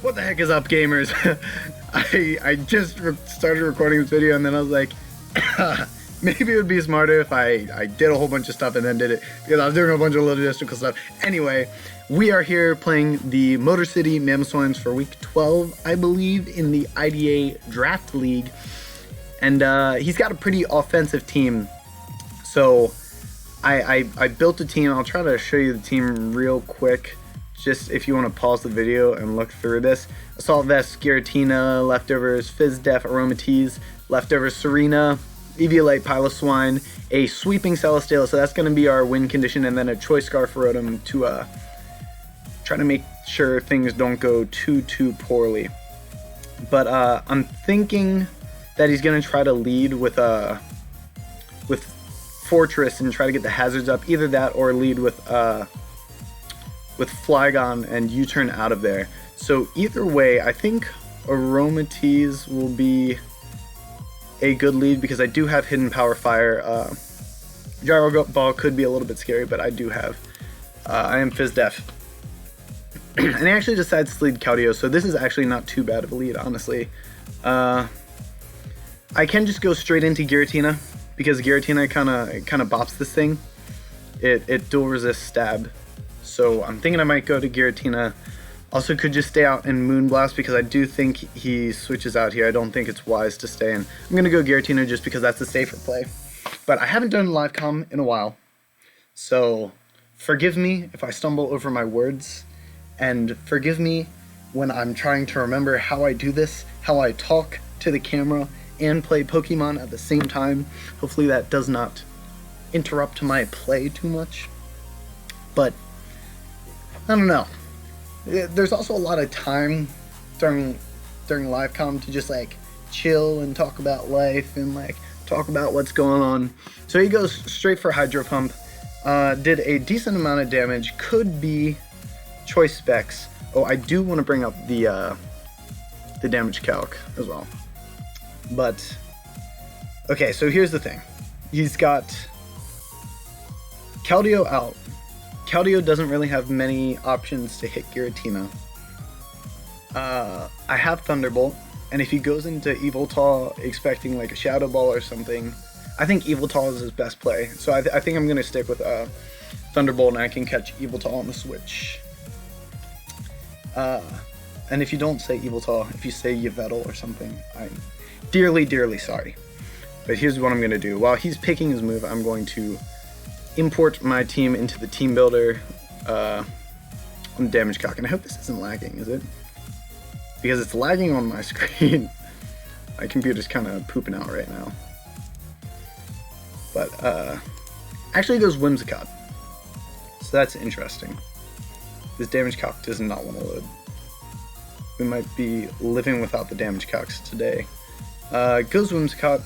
What the heck is up, gamers? I just started recording this video and then I was like, maybe it would be smarter if I did a whole bunch of stuff and then did it, because I was doing a bunch of logistical stuff. Anyway, we are here playing the Motor City Mammoth for week 12, I believe, in the IDA Draft League. And he's got a pretty offensive team. So I built a team. I'll try to show you the team real quick, just if you want to pause the video and look through this. Assault Vest, Giratina, leftovers, Fizz Def, Aromatise, leftovers, Serena, Eviolite, Piloswine, a sweeping Celesteela, so that's going to be our win condition, and then a Choice Scarf Rotom to try to make sure things don't go too poorly. But I'm thinking that he's going to try to lead with Fortress and try to get the hazards up. Either that or lead with Flygon and U-turn out of there. So either way, I think Aromatise will be a good lead because I do have Hidden Power Fire. Gyro Ball could be a little bit scary, but I do have. I am Fizz Def. And he actually decides to lead Keldeo, so this is actually not too bad of a lead, honestly. I can just go straight into Giratina, because Giratina kind of bops this thing. It dual resists stab. So I'm thinking I might go to Giratina. Also could just stay out in Moonblast because I do think he switches out here. I don't think it's wise to stay in. I'm going to go Giratina just because that's the safer play. But I haven't done live comm in a while. So forgive me if I stumble over my words. And forgive me when I'm trying to remember how I do this, how I talk to the camera and play Pokemon at the same time. Hopefully that does not interrupt my play too much. But I don't know. There's also a lot of time during live comm to just like chill and talk about life and like talk about what's going on. So he goes straight for Hydro Pump. Did a decent amount of damage. Could be Choice Specs. Oh, I do want to bring up the damage calc as well. But okay, so here's the thing. He's got Keldeo out. Keldeo doesn't really have many options to hit Giratina. I have Thunderbolt, and if he goes into Yveltal expecting like a Shadow Ball or something, I think Yveltal is his best play. So I think I'm going to stick with Thunderbolt, and I can catch Yveltal on the switch. And if you don't say Yveltal, if you say Yveltal or something, I'm dearly sorry. But here's what I'm going to do. While he's picking his move, I'm going to import my team into the team builder on the damage calc. And I hope this isn't lagging, is it? Because it's lagging on my screen. My computer's kind of pooping out right now. But actually it goes Whimsicott. So that's interesting. This damage calc does not want to load. We might be living without the damage calcs today. Goes Whimsicott.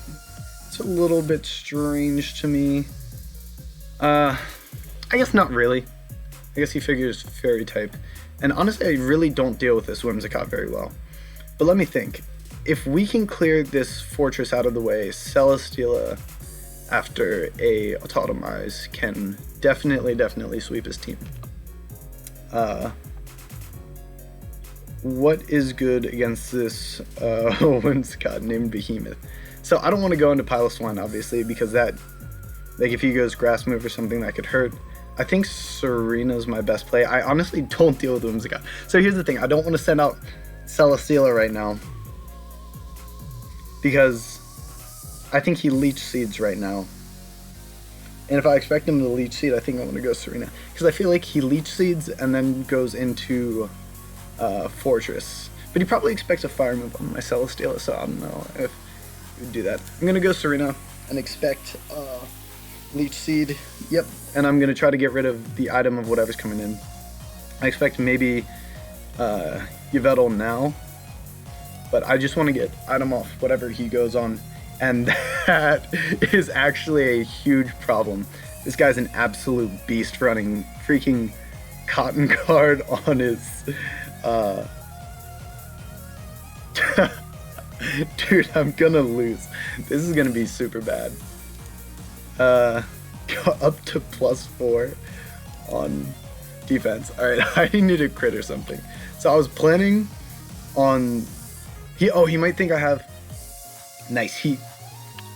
It's a little bit strange to me. I guess not really. I guess he figures Fairy type. And honestly, I really don't deal with this Whimsicott very well. But let me think. If we can clear this Fortress out of the way, Celesteela, after a Autotomize, can definitely sweep his team. What is good against this Whimsicott named Behemoth? So I don't want to go into Piloswine, obviously, because that, like, if he goes Grass Move or something, that could hurt. I think Serena's my best play. I honestly don't deal with Whimsicott. So here's the thing. I don't want to send out Celesteela right now, because I think he Leech Seeds right now. And if I expect him to Leech Seed, I think I want to go Serena. Because I feel like he Leech Seeds and then goes into Fortress. But he probably expects a Fire move on my Celesteela, so I don't know if he would do that. I'm going to go Serena and expect Leech Seed. Yep. And I'm going to try to get rid of the item of whatever's coming in. I expect maybe Yveltal now. But I just want to get item off whatever he goes on. And that is actually a huge problem. This guy's an absolute beast running freaking Cotton Guard on his... Dude, I'm gonna lose. This is gonna be super bad. Go up to +4 on defense. Alright, I need a crit or something. So I was planning on... he might think I have... Nice.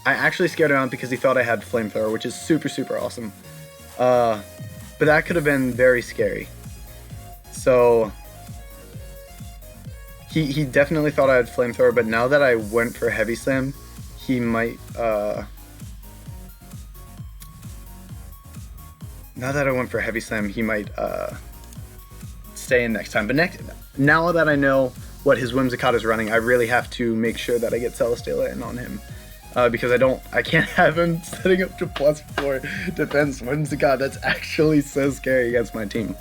I actually scared him out because he thought I had Flamethrower, which is super, super awesome. But that could have been very scary. So... He definitely thought I had Flamethrower, but now that I went for Heavy Slam, he might... Now that I went for Heavy Slam, he might stay in next time. But now that I know what his Whimsicott is running, I really have to make sure that I get Celesteela in on him. Because I can't have him setting up to +4 defense Whimsicott. That's actually so scary against my team.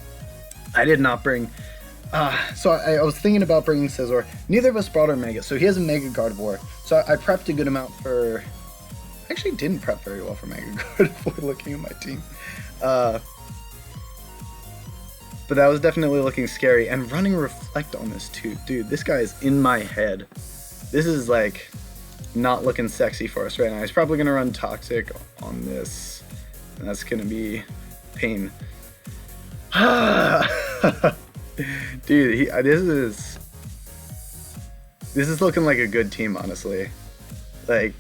I did not bring... so I was thinking about bringing Scizor. Neither of us brought our Mega, so he has a Mega Gardevoir. So I prepped a good amount for... I actually didn't prep very well for Mega Gardevoir looking at my team. But that was definitely looking scary. And running Reflect on this too. Dude, this guy is in my head. This is like not looking sexy for us right now. He's probably going to run Toxic on this. And that's going to be pain. Dude, this is looking like a good team, honestly. Like,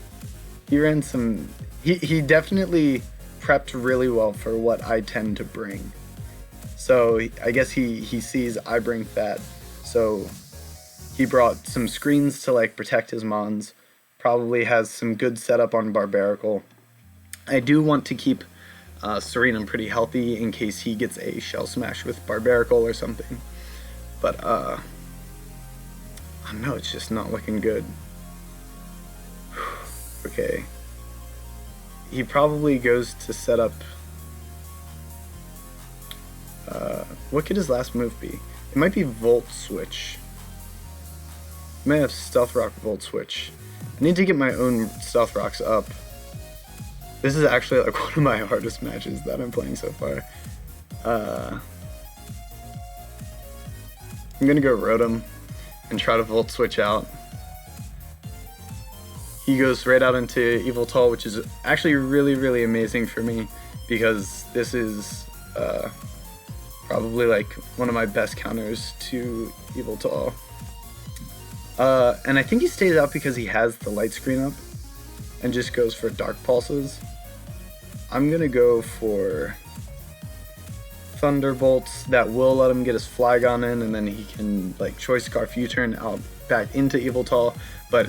he ran some... He definitely prepped really well for what I tend to bring. So I guess he sees I bring that. So he brought some screens to like protect his Mons. Probably has some good setup on Barbaracle. I do want to keep Serenum pretty healthy in case he gets a Shell Smash with Barbaracle or something. But I don't know, it's just not looking good. Okay. He probably goes to set up... what could his last move be? It might be Volt Switch. I might have Stealth Rock Volt Switch. I need to get my own Stealth Rocks up. This is actually like one of my hardest matches that I'm playing so far. I'm gonna go Rotom and try to Volt Switch out. He goes right out into Yveltal, which is actually really, really amazing for me because this is probably like one of my best counters to Yveltal. And I think he stays out because he has the light screen up and just goes for Dark Pulses. I'm gonna go for Thunderbolts that will let him get his Flygon in, and then he can like Choice Scarf U-turn out back into Yveltal, but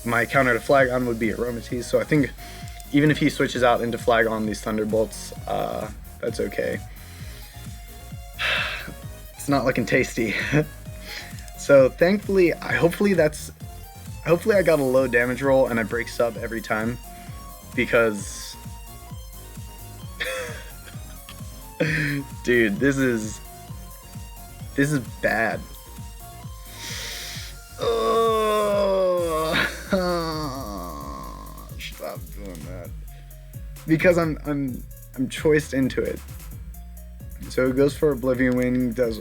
my counter to Flygon would be Aromatisse, so I think even if he switches out into Flygon, these Thunderbolts, that's okay. It's not looking tasty. So thankfully, hopefully I got a low damage roll and I break sub every time, because dude, this is bad. Stop doing that. Because I'm choiced into it. So it goes for Oblivion Wing, does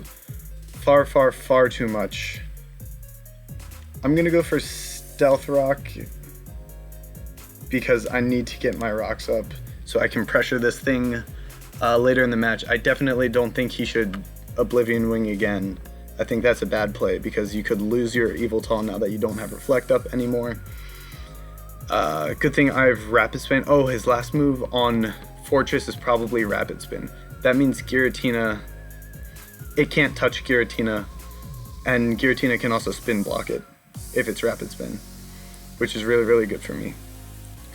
far, far, far too much. I'm gonna go for Stealth Rock because I need to get my rocks up so I can pressure this thing later in the match. I definitely don't think he should Oblivion Wing again. I think that's a bad play because you could lose your Yveltal now that you don't have Reflect up anymore. Good thing I have Rapid Spin. Oh, his last move on Fortress is probably Rapid Spin. That means Giratina, it can't touch Giratina, and Giratina can also spin block it if it's Rapid Spin, which is really, really good for me.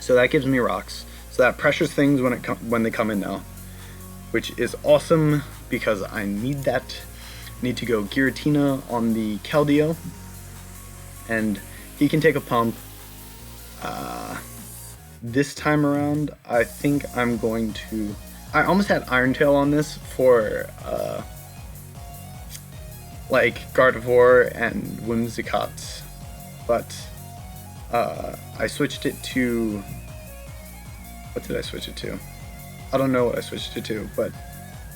So that gives me rocks. So that pressures things when they come in now, which is awesome because I need that. I need to go Giratina on the Keldeo, and he can take a pump. This time around, I think I'm going to... I almost had Iron Tail on this for like Gardevoir and Whimsicott, but I switched it to... What did I switch it to? I don't know what I switched it to, but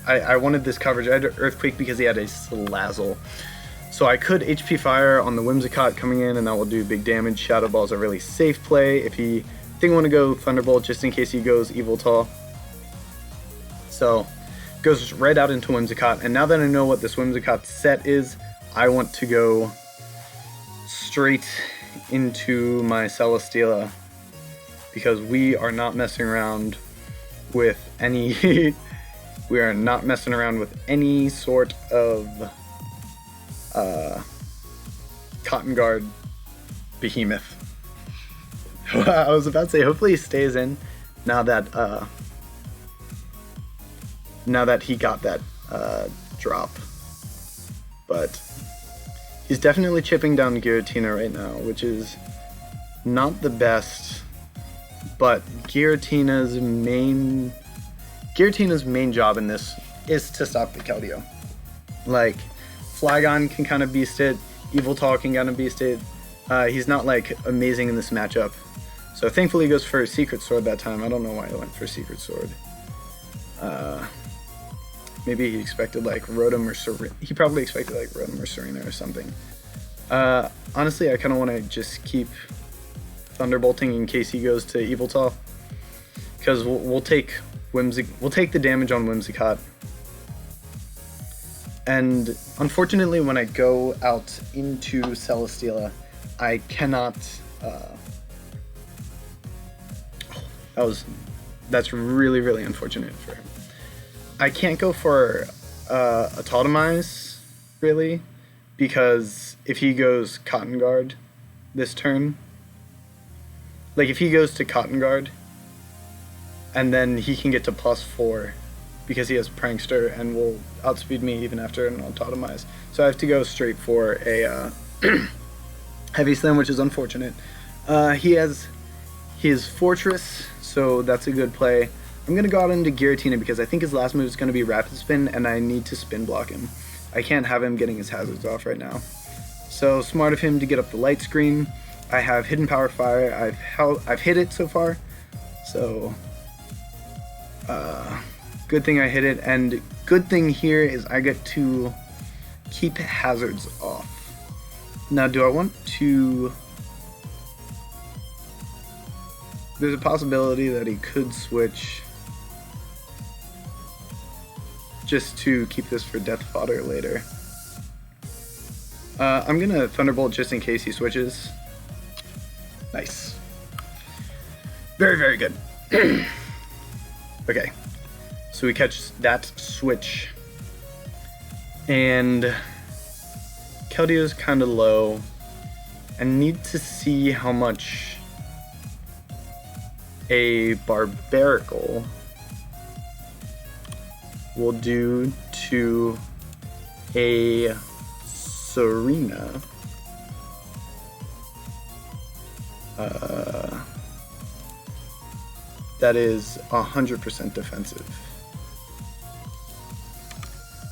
I wanted this coverage. I had Earthquake because he had a Salazzle. So I could HP Fire on the Whimsicott coming in, and that will do big damage. Shadow Ball is a really safe play. I think I want to go Thunderbolt just in case he goes Yveltal. So, goes right out into Whimsicott, and now that I know what this Whimsicott set is, I want to go straight into my Celesteela because we are not messing around with any we are not messing around with any sort of Cotton Guard behemoth. I was about to say hopefully he stays in now that he got that drop, but he's definitely chipping down Giratina right now, which is not the best, but Giratina's main job in this is to stop the Keldeo. Like, Flygon can kind of beast it, Yveltal can kind of beast it. He's not like amazing in this matchup. So thankfully he goes for Secret Sword that time. I don't know why he went for Secret Sword. Maybe he expected like Rotom or Serena. He probably expected like Rotom or Serena or something. Honestly, I kind of want to just keep Thunderbolting in case he goes to Yveltal, because we'll take the damage on Whimsicott. And unfortunately, when I go out into Celesteela, I cannot. That's really, really unfortunate for him. I can't go for a Totemize, really, because if he goes Cotton Guard this turn, like if he goes to Cotton Guard, and then he can get to +4 because he has Prankster and will outspeed me even after an Totemize. So I have to go straight for a Heavy Slam, which is unfortunate. He has his Fortress, so that's a good play. I'm going to go out into Giratina because I think his last move is going to be Rapid Spin, and I need to Spin Block him. I can't have him getting his hazards off right now. So smart of him to get up the light screen. I have Hidden Power Fire. I've hit it so far. So good thing I hit it, and good thing here is I get to keep hazards off. Now, do I want to... There's a possibility that he could switch just to keep this for death fodder later. I'm gonna Thunderbolt just in case he switches. Nice. Very, very good. Okay, so we catch that switch, and Keldeo's kind of low. I need to see how much a Barbaracle will do to a Serena. That is 100% defensive.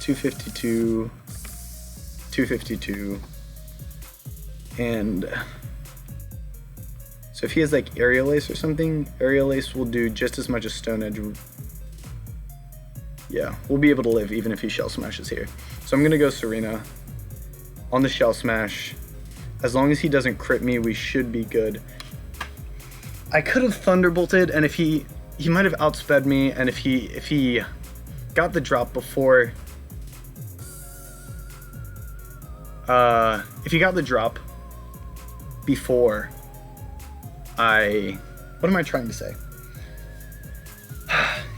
252, 252, and so if he has like Aerial Ace or something, Aerial Ace will do just as much as Stone Edge. Yeah, we'll be able to live even if he Shell Smashes here. So I'm gonna go Serena on the Shell Smash. As long as he doesn't crit me, we should be good. I could have Thunderbolted, and if he might have outsped me, and if he got the drop before, if he got the drop before what am I trying to say?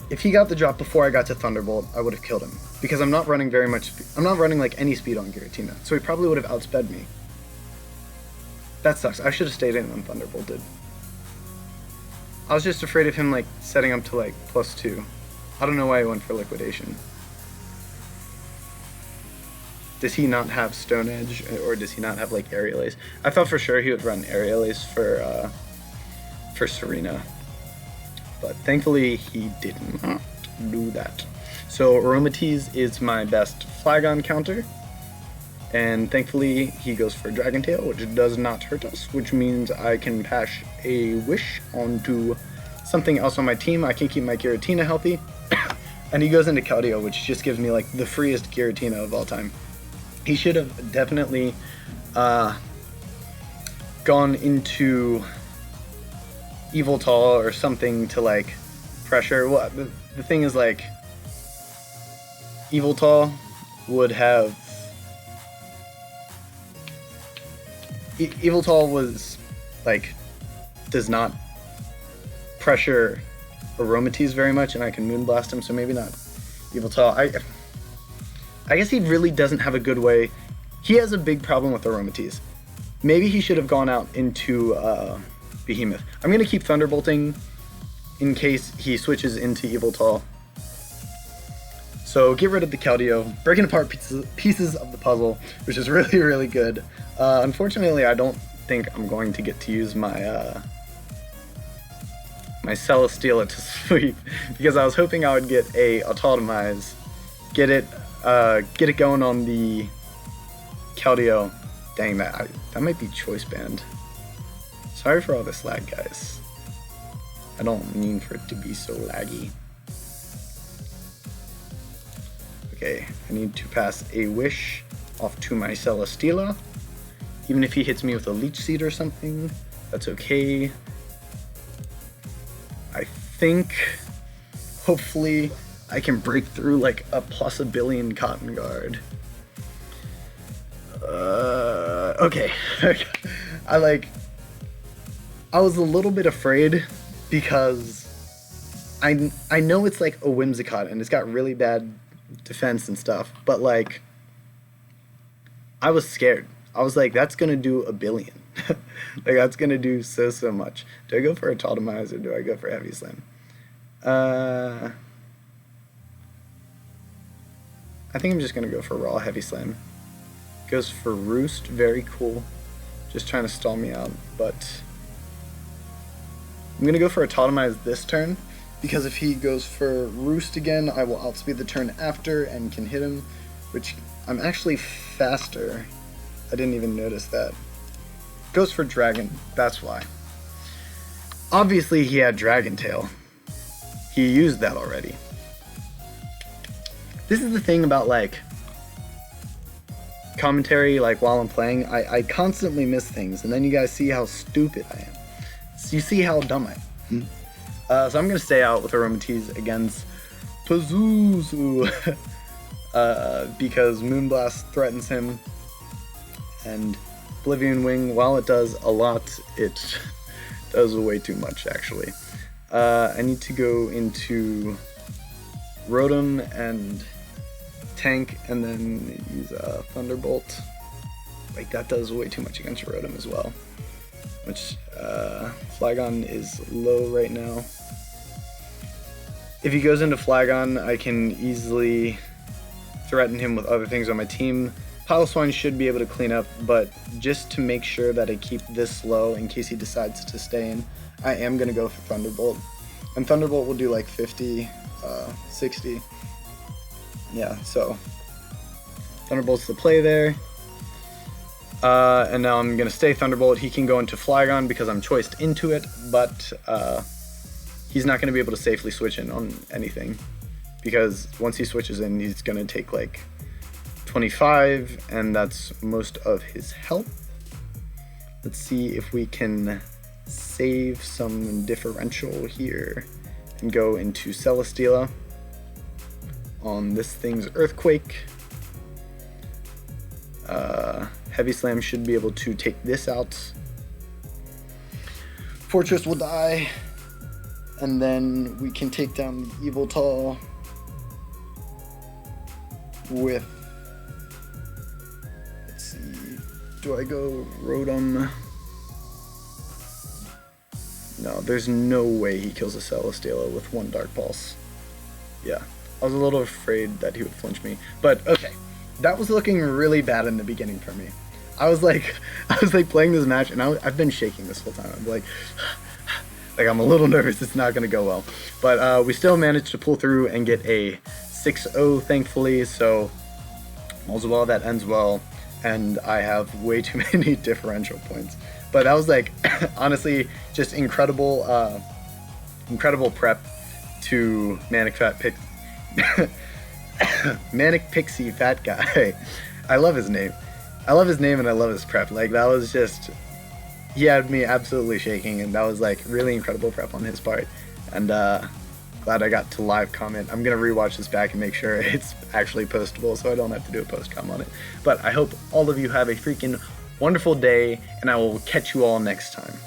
If he got the drop before I got to Thunderbolt, I would have killed him, because I'm not running very much. I'm not running like any speed on Giratina, so he probably would have outsped me. That sucks. I should have stayed in and Thunderbolted. I was just afraid of him like setting up to like +2. I don't know why he went for Liquidation. Does he not have Stone Edge, or does he not have like Aerial Ace? I thought for sure he would run Aerial Ace for Serena, but thankfully he did not do that. So Aromatisse is my best Flygon counter, and thankfully he goes for Dragon Tail, which does not hurt us, which means I can pass a Wish onto something else on my team. I can keep my Giratina healthy, and he goes into Keldeo, which just gives me like the freest Giratina of all time. He should have definitely gone into Yveltal or something to like pressure. Well, the thing is, like, Yveltal would have Eviltal was, like, does not pressure Aromatisse very much, and I can Moonblast him, so maybe not Eviltal. I guess he really doesn't have a good way. He has a big problem with Aromatisse. Maybe he should have gone out into Behemoth. I'm going to keep Thunderbolting in case he switches into Eviltal. So get rid of the Keldeo, breaking apart pieces of the puzzle, which is really, really good. Unfortunately, I don't think I'm going to get to use my my Celesteela to sweep, because I was hoping I would get a Autotomize, get it going on the Keldeo. Dang, that might be Choice Band. Sorry for all this lag, guys. I don't mean for it to be so laggy. Okay, I need to pass a Wish off to my Celesteela. Even if he hits me with a Leech Seed or something, that's okay. I think, hopefully, I can break through like a +1 billion Cotton Guard. Okay. I was a little bit afraid because I know it's like a Whimsicott and it's got really bad defense and stuff, but like, I was scared. I was like, that's gonna do 1 billion. Like, that's gonna do so much. Do I go for a Autotomize or do I go for Heavy Slam? I think I'm just gonna go for Raw Heavy Slam. Goes for Roost, very cool. Just trying to stall me out, but I'm gonna go for a Autotomize this turn, because if he goes for Roost again, I will outspeed the turn after and can hit him, which I'm actually faster. I didn't even notice that. Goes for Dragon, that's why. Obviously he had Dragon Tail. He used that already. This is the thing about like commentary, like while I'm playing, I constantly miss things, and then you guys see how stupid I am. So you see how dumb I am. So I'm gonna stay out with Aromatisse against Pazuzu because Moonblast threatens him, and Oblivion Wing, while it does a lot, it does way too much actually. I need to go into Rotom and tank and then use a Thunderbolt. Like, that does way too much against Rotom as well. Which, Flygon is low right now. If he goes into Flygon, I can easily threaten him with other things on my team. Piloswine should be able to clean up, but just to make sure that I keep this low in case he decides to stay in, I am going to go for Thunderbolt. And Thunderbolt will do like 50, 60. Yeah, so Thunderbolt's the play there. And now I'm going to stay Thunderbolt. He can go into Flygon because I'm choiced into it, but he's not going to be able to safely switch in on anything, because once he switches in, he's going to take like 25, and that's most of his health. Let's see if we can save some differential here and go into Celesteela on this thing's Earthquake. Heavy Slam should be able to take this out. Fortress will die, and then we can take down the Eviltal with, let's see, do I go Rotom? No, there's no way he kills a Celesteela with one Dark Pulse. Yeah, I was a little afraid that he would flinch me, but okay. That was looking really bad in the beginning for me. I was like playing this match, and I've been shaking this whole time. I'm like I'm a little nervous. It's not gonna go well, but we still managed to pull through and get a 6-0, thankfully. So all's well that ends well, and I have way too many differential points. But that was like honestly just incredible, incredible prep to Manic Pixie Fat Guy. I love his name. I love his name and I love his prep. Like, that was just, he had me absolutely shaking, and that was like really incredible prep on his part. And glad I got to live comment. I'm gonna rewatch this back and make sure it's actually postable so I don't have to do a post com on it. But I hope all of you have a freaking wonderful day, and I will catch you all next time.